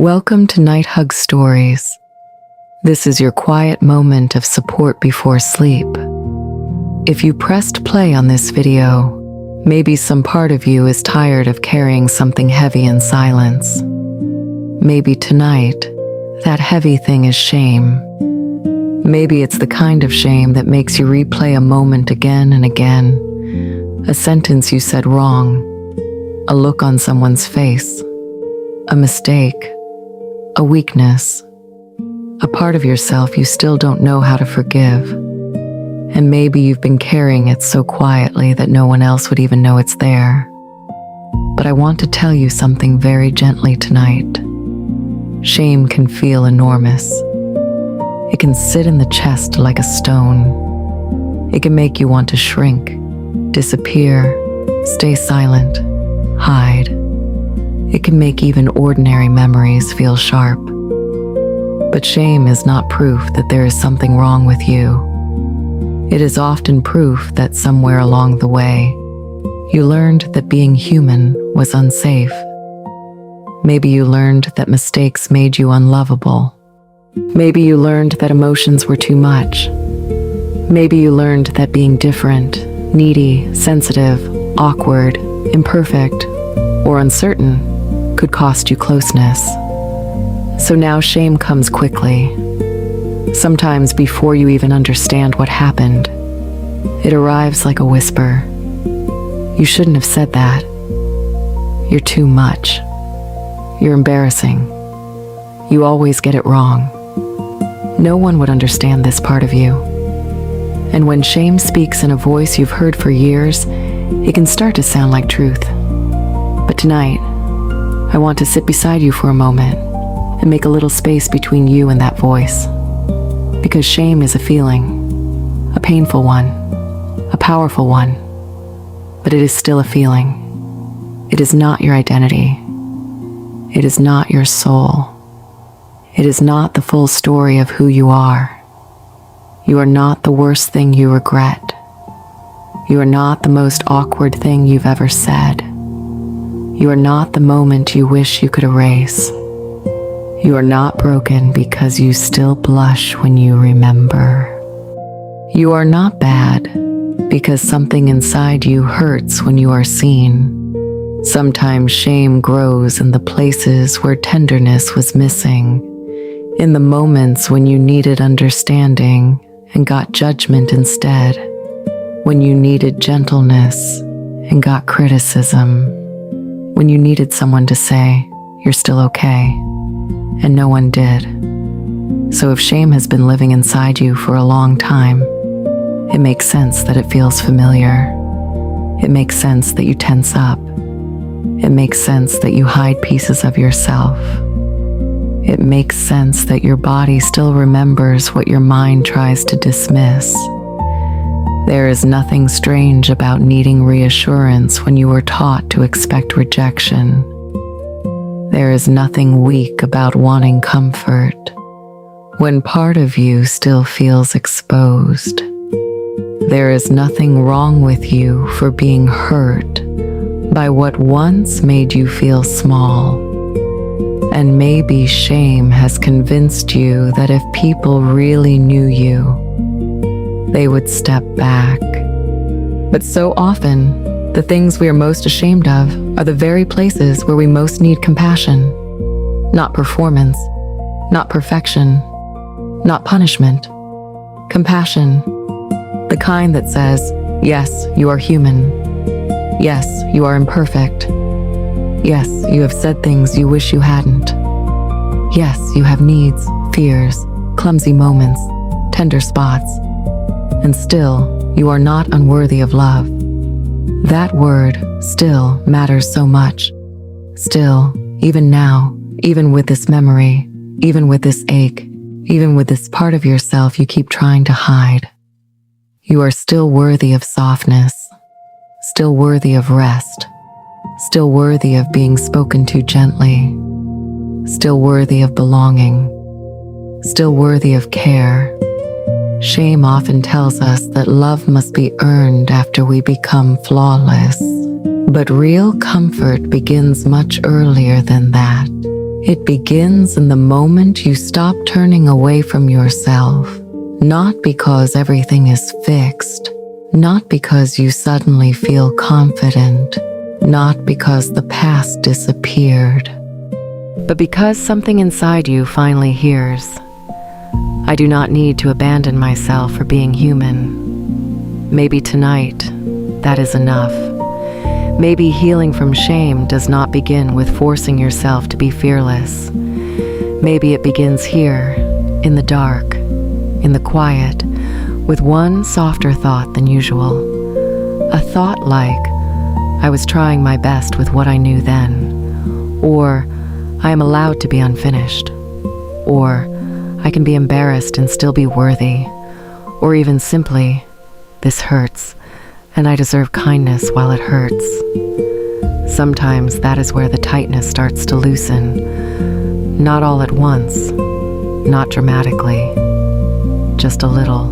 Welcome to Night Hug Stories. This is your quiet moment of support before sleep. If you pressed play on this video, maybe some part of you is tired of carrying something heavy in silence. Maybe tonight, that heavy thing is shame. Maybe it's the kind of shame that makes you replay a moment again and again, a sentence you said wrong, a look on someone's face, a mistake, a weakness, a part of yourself you still don't know how to forgive. And maybe you've been carrying it so quietly that no one else would even know it's there. But I want to tell you something very gently tonight. Shame can feel enormous. It can sit in the chest like a stone. It can make you want to shrink, disappear, stay silent, hide. It can make even ordinary memories feel sharp. But shame is not proof that there is something wrong with you. It is often proof that somewhere along the way, you learned that being human was unsafe. Maybe you learned that mistakes made you unlovable. Maybe you learned that emotions were too much. Maybe you learned that being different, needy, sensitive, awkward, imperfect, or uncertain could cost you closeness. So now shame comes quickly. Sometimes before you even understand what happened, it arrives like a whisper. You shouldn't have said that. You're too much. You're embarrassing. You always get it wrong. No one would understand this part of you. And when shame speaks in a voice you've heard for years, it can start to sound like truth. But tonight, I want to sit beside you for a moment and make a little space between you and that voice. Because shame is a feeling, a painful one, a powerful one, but it is still a feeling. It is not your identity. It is not your soul. It is not the full story of who you are. You are not the worst thing you regret. You are not the most awkward thing you've ever said. You are not the moment you wish you could erase. You are not broken because you still blush when you remember. You are not bad because something inside you hurts when you are seen. Sometimes shame grows in the places where tenderness was missing, in the moments when you needed understanding and got judgment instead, when you needed gentleness and got criticism, when you needed someone to say, "You're still okay," and no one did. So if shame has been living inside you for a long time, it makes sense that it feels familiar. It makes sense that you tense up. It makes sense that you hide pieces of yourself. It makes sense that your body still remembers what your mind tries to dismiss. There is nothing strange about needing reassurance when you were taught to expect rejection. There is nothing weak about wanting comfort when part of you still feels exposed. There is nothing wrong with you for being hurt by what once made you feel small. And maybe shame has convinced you that if people really knew you, they would step back. But so often, the things we are most ashamed of are the very places where we most need compassion. Not performance, not perfection, not punishment. Compassion, the kind that says, yes, you are human. Yes, you are imperfect. Yes, you have said things you wish you hadn't. Yes, you have needs, fears, clumsy moments, tender spots. And still, you are not unworthy of love. That word, still, matters so much. Still, even now, even with this memory, even with this ache, even with this part of yourself you keep trying to hide, you are still worthy of softness, still worthy of rest, still worthy of being spoken to gently, still worthy of belonging, still worthy of care. Shame often tells us that love must be earned after we become flawless. But real comfort begins much earlier than that. It begins in the moment you stop turning away from yourself, not because everything is fixed, not because you suddenly feel confident, not because the past disappeared, but because something inside you finally hears, I do not need to abandon myself for being human. Maybe tonight, that is enough. Maybe healing from shame does not begin with forcing yourself to be fearless. Maybe it begins here, in the dark, in the quiet, with one softer thought than usual. A thought like, I was trying my best with what I knew then, or I am allowed to be unfinished, or I can be embarrassed and still be worthy, or even simply, this hurts, and I deserve kindness while it hurts. Sometimes that is where the tightness starts to loosen, not all at once, not dramatically, just a little,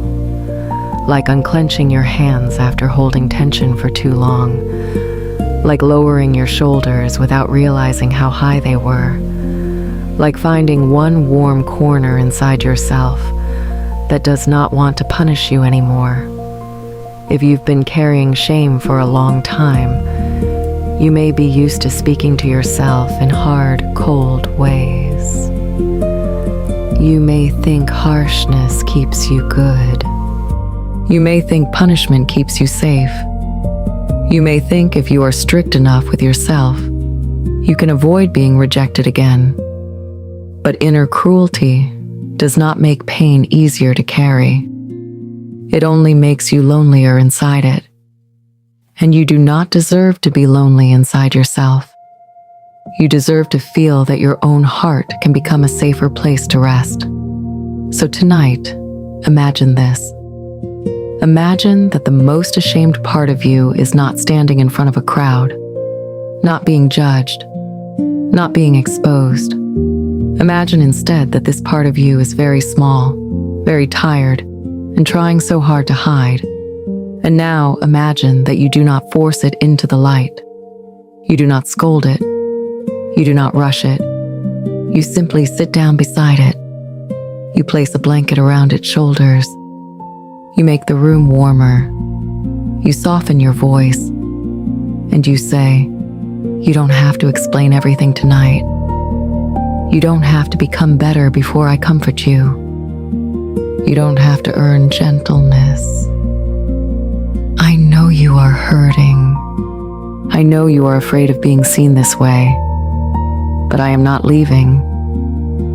like unclenching your hands after holding tension for too long, like lowering your shoulders without realizing how high they were, like finding one warm corner inside yourself that does not want to punish you anymore. If you've been carrying shame for a long time, you may be used to speaking to yourself in hard, cold ways. You may think harshness keeps you good. You may think punishment keeps you safe. You may think if you are strict enough with yourself, you can avoid being rejected again. But inner cruelty does not make pain easier to carry. It only makes you lonelier inside it. And you do not deserve to be lonely inside yourself. You deserve to feel that your own heart can become a safer place to rest. So tonight, imagine this. Imagine that the most ashamed part of you is not standing in front of a crowd, not being judged, not being exposed. Imagine instead that this part of you is very small, very tired, and trying so hard to hide. And now imagine that you do not force it into the light. You do not scold it. You do not rush it. You simply sit down beside it. You place a blanket around its shoulders. You make the room warmer. You soften your voice. And you say, you don't have to explain everything tonight. You don't have to become better before I comfort you. You don't have to earn gentleness. I know you are hurting. I know you are afraid of being seen this way, but I am not leaving.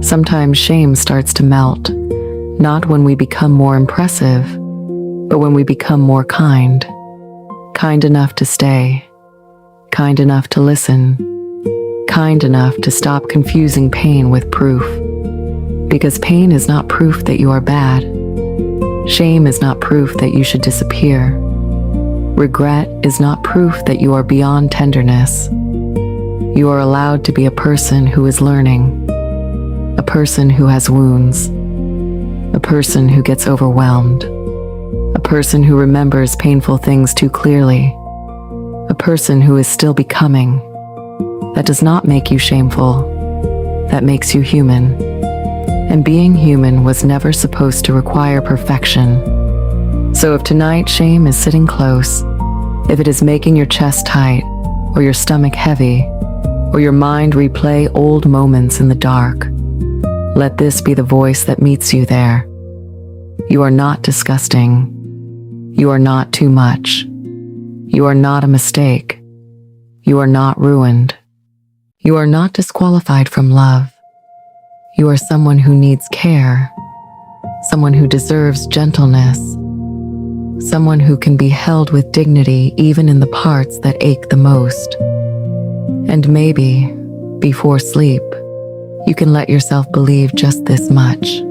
Sometimes shame starts to melt, not when we become more impressive, but when we become more kind. Kind enough to stay, kind enough to listen, kind enough to stop confusing pain with proof. Because pain is not proof that you are bad. Shame is not proof that you should disappear. Regret is not proof that you are beyond tenderness. You are allowed to be a person who is learning, a person who has wounds, a person who gets overwhelmed, a person who remembers painful things too clearly, a person who is still becoming. That does not make you shameful. That makes you human. And being human was never supposed to require perfection. So if tonight shame is sitting close, if it is making your chest tight, or your stomach heavy, or your mind replay old moments in the dark, let this be the voice that meets you there. You are not disgusting. You are not too much. You are not a mistake. You are not ruined. You are not disqualified from love. You are someone who needs care, someone who deserves gentleness, someone who can be held with dignity even in the parts that ache the most. And maybe, before sleep, you can let yourself believe just this much.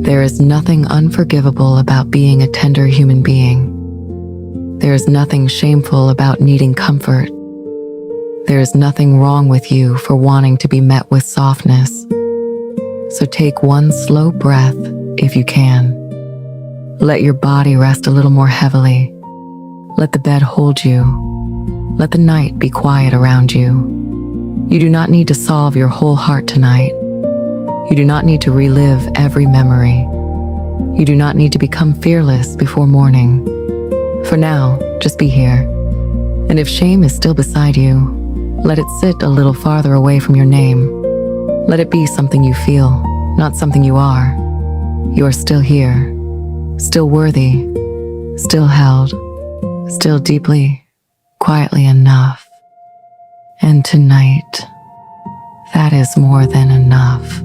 There is nothing unforgivable about being a tender human being. There is nothing shameful about needing comfort. There is nothing wrong with you for wanting to be met with softness. So take one slow breath if you can. Let your body rest a little more heavily. Let the bed hold you. Let the night be quiet around you. You do not need to solve your whole heart tonight. You do not need to relive every memory. You do not need to become fearless before morning. For now, just be here. And if shame is still beside you, let it sit a little farther away from your name. Let it be something you feel, not something you are. You are still here, still worthy, still held, still deeply, quietly enough. And tonight, that is more than enough.